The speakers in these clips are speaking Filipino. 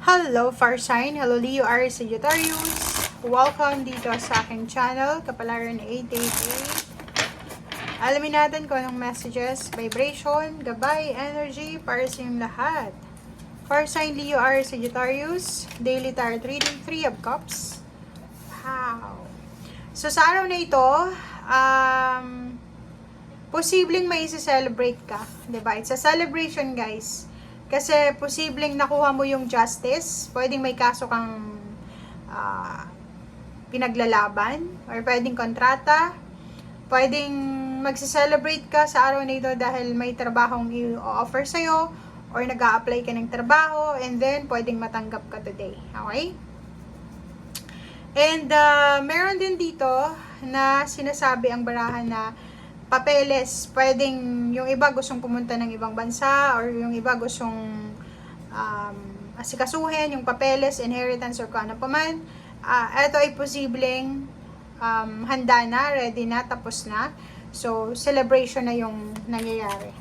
Hello, Far Sign! Hello, Leo, Aries, Sagittarius! Welcome dito sa aking channel, Kapalaran 888. Alamin natin kung anong messages, vibration, gabay, energy para sa inyong lahat. Far Sign, Leo, Aries, Sagittarius, Daily Tarot Reading, 3 of Cups. Wow! So, sa araw na ito, posibleng may isi-celebrate ka. Diba? It's a celebration, guys. Kasi posibleng nakuha mo yung justice, pwedeng may kaso kang pinaglalaban, or pwedeng kontrata, pwedeng magse-celebrate ka sa araw na ito dahil may trabahong i-offer sa'yo, or nag-a-apply ka ng trabaho, and then pwedeng matanggap ka today. Okay? And meron din dito na sinasabi ang barahan na papeles, pwedeng yung iba gustong pumunta ng ibang bansa, or yung iba gustong asikasuhin yung papeles, inheritance, or kung ano pa man. Ito ay posibleng handa na, ready na, tapos na. So, celebration na yung nangyayari.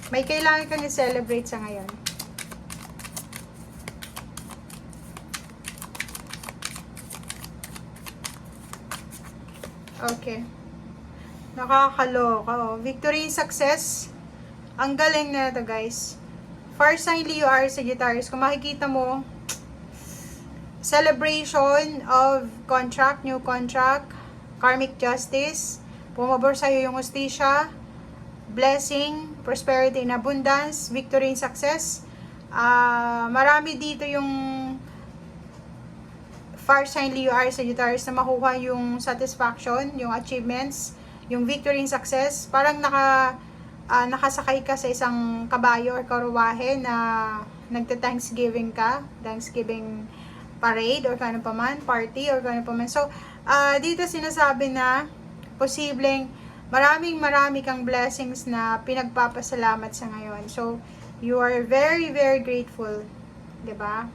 May kailangan kang i-celebrate sa ngayon. Okay. Nakakaloka. Oh. Victory, success. Ang galing na ito, guys. Far Sign, Leo, Aries, Sagittarius. Kung makikita mo, celebration of contract, new contract, karmic justice, pumabor sa'yo yung hustisya, blessing, prosperity and abundance, victory and success. Marami dito yung Far Sign, Leo, Aries, Sagittarius na makuha yung satisfaction, yung achievements, yung victory and success. Parang nakasakay ka sa isang kabayo or karuwahe na nagta-Thanksgiving ka, Thanksgiving parade or kano pa man, party or kano pa man. So, dito sinasabi na posibleng marami kang blessings na pinagpapasalamat sa ngayon. So, you are very, very grateful. 'Di ba?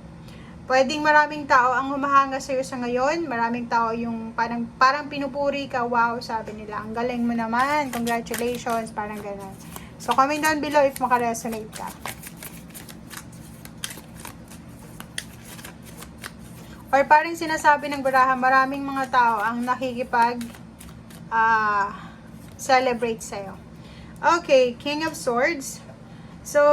Pwedeng maraming tao ang humahanga sa iyo sa ngayon. Maraming tao yung parang pinupuri ka. Wow, sabi nila. Ang galing mo naman. Congratulations. Parang gano'n. So, comment down below if makaresonate ka. Or parang sinasabi ng baraha, maraming mga tao ang nakikipag celebrate sa'yo. Okay, King of Swords. So,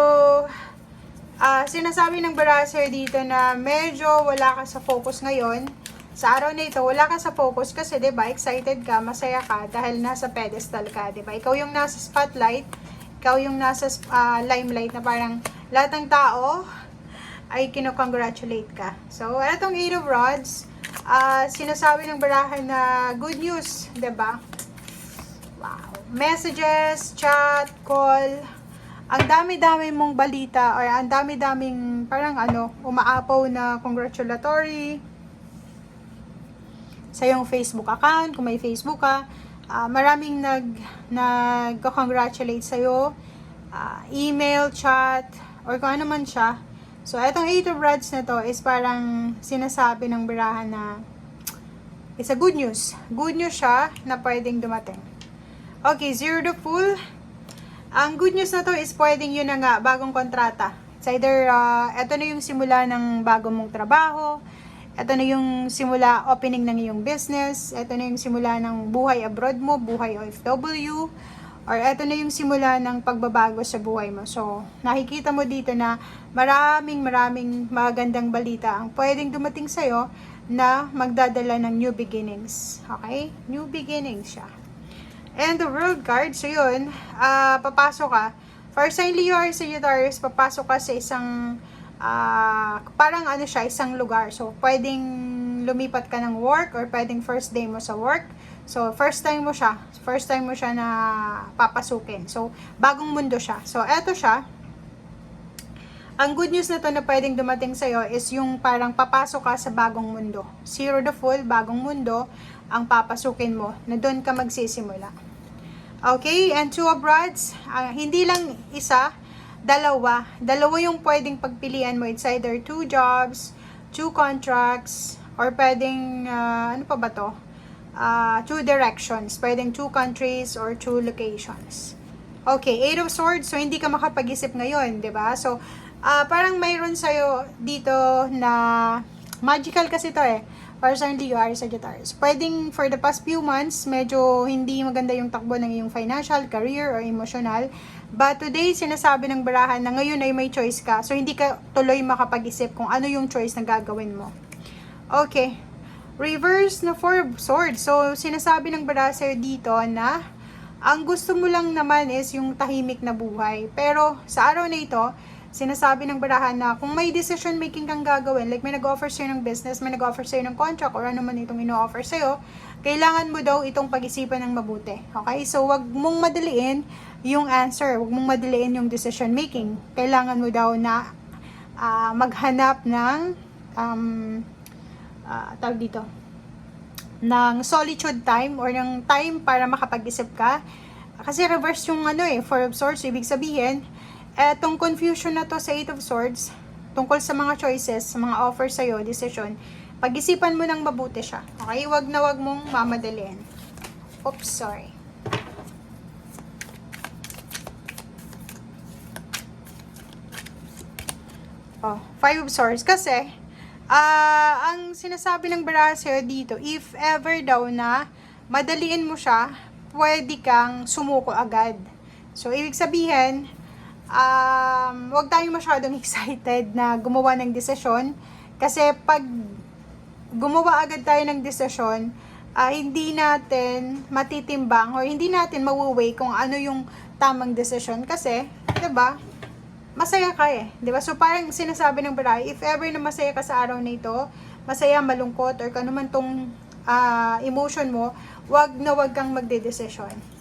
sinasabi ng Barasser dito na medyo wala ka sa focus ngayon. Sa araw na ito, wala ka sa focus kasi 'di ba, excited ka, masaya ka dahil nasa pedestal ka, 'di ba? Ikaw yung nasa spotlight, ikaw yung nasa limelight na parang lahat ng tao ay kino-congratulate ka. So, etong 8 of Rods, sinasabi ng barahan na good news, 'di ba? Wow. Messages, chat, call, ang dami-dami mong balita or ang dami-daming parang umaapaw na congratulatory sa iyong Facebook account, kung may Facebook ka. Maraming nag-congratulate sa iyo, email, chat, or kung ano man siya. So, etong 8 of Rods na to is parang sinasabi ng birahan na it's a good news. Good news siya na pwedeng dumating. Okay, Zero the Fool. Ang good news na to is pwedeng yun na nga, bagong kontrata. It's either, ito na yung simula ng bagong mong trabaho, ito na yung simula opening ng iyong business, ito na yung simula ng buhay abroad mo, buhay OFW, or ito na yung simula ng pagbabago sa buhay mo. So, nakikita mo dito na maraming magandang balita ang pwedeng dumating sa'yo na magdadala ng new beginnings. Okay? New beginnings siya. And the World card, so yun, papasok ka. Far Sign, Leo, Aries, Sagittarius, papasok ka sa isang, parang isang lugar. So, pwedeng lumipat ka ng work, or pwedeng first day mo sa work. So, first time mo siya na papasukin. So, bagong mundo siya. So, eto siya. Ang good news na to na pwedeng dumating sa'yo is yung parang papasok ka sa bagong mundo. Zero the Fool, bagong mundo, ang papasukin mo, na doon ka magsisimula. Okay, and 2 of Rods, hindi lang isa, dalawa yung pwedeng pagpilian mo. It's either 2 jobs, 2 contracts, or pwedeng, 2 directions. Pwedeng 2 countries or 2 locations. Okay, 8 of Swords, so hindi ka makapag-isip ngayon, 'di ba? So, Parang mayroon sa'yo dito na magical kasi to eh. Para sa Leo, Aries, Sagittarius. Pwedeng for the past few months, medyo hindi maganda yung takbo ng iyong financial, career, or emotional. But today, sinasabi ng barahan na ngayon ay may choice ka. So, hindi ka tuloy makapag-isip kung ano yung choice na gagawin mo. Okay. Reverse na Four of Swords. So, sinasabi ng barahan sa'yo dito na ang gusto mo lang naman is yung tahimik na buhay. Pero, sa araw na ito, sinasabi ng barahan na kung may decision making kang gagawin, like may nag-offer sa'yo ng business, may nag-offer sa'yo ng contract, or ano man itong ino-offer sa'yo, kailangan mo daw itong pag-isipan ng mabuti. Okay? So, wag mong madaliin yung answer. Wag mong madaliin yung decision making. Kailangan mo daw na maghanap ng tawag dito, ng solitude time or ng time para makapag-isip ka. Kasi reverse yung Four of Swords. Ibig sabihin, etong confusion na to sa Eight of Swords, tungkol sa mga choices, sa mga offer sa'yo, decision, pag-isipan mo ng mabuti siya. Okay? Wag na wag mong mamadaliin. Oops, sorry. Five of Swords. Kasi, ang sinasabi ng baraha sa'yo dito, if ever daw na madaliin mo siya, pwede kang sumuko agad. So, ibig sabihin, wag tayong masyadong excited na gumawa ng desisyon kasi pag gumawa agad tayo ng desisyon, hindi natin matitimbang or hindi natin mawi-weigh kung ano yung tamang desisyon kasi, 'di ba? Masaya ka eh, 'di ba? So parang sinasabi ng baray, if ever na masaya ka sa araw na ito, masaya, malungkot or kano man tong emotion mo, wag kang magdedesisyon.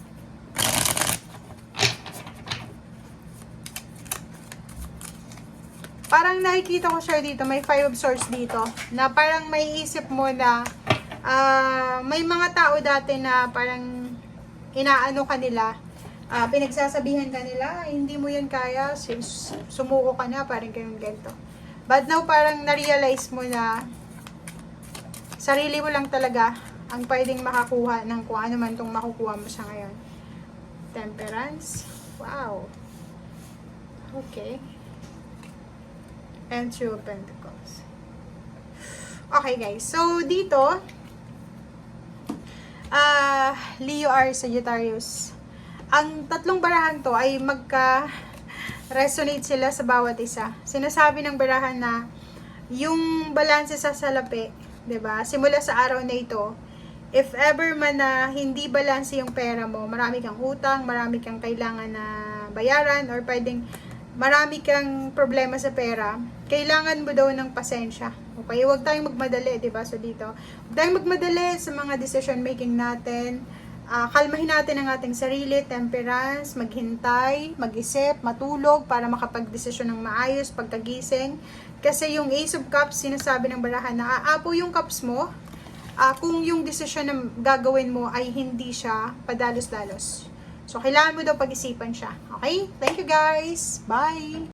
Parang nakikita ko siya dito, may Five of Swords dito, na parang may isip mo na may mga tao dati na parang inaano kanila, pinagsasabihan kanila, hindi mo yan kaya, sumuko ka na, parang ganito. But now parang na-realize mo na sarili mo lang talaga ang pwedeng makakuha ng kung ano man itong makukuha mo sa ngayon. Temperance. Wow. Okay. And Two of Pentacles. Okay guys, so dito, Leo, Aries, Sagittarius. Ang tatlong barahan to ay magka-resonate sila sa bawat isa. Sinasabi ng barahan na yung balanse sa salapi, 'di ba? Simula sa araw na ito, if ever man na hindi balanse yung pera mo, marami kang utang, marami kang kailangan na bayaran, or pwedeng marami kang problema sa pera, kailangan mo daw ng pasensya. Okay? Huwag tayong magmadali, di ba? So dito, huwag tayong magmadali sa mga decision making natin. Kalmahin natin ang ating sarili, temperance, maghintay, mag-isip, matulog para makapag-desisyon ng maayos pagkagising. Kasi yung Ace of Cups, sinasabi ng barahan na aapo yung cups mo kung yung desisyon na gagawin mo ay hindi siya padalos-dalos. So, kailangan mo daw pag-isipan siya. Okay? Thank you guys. Bye!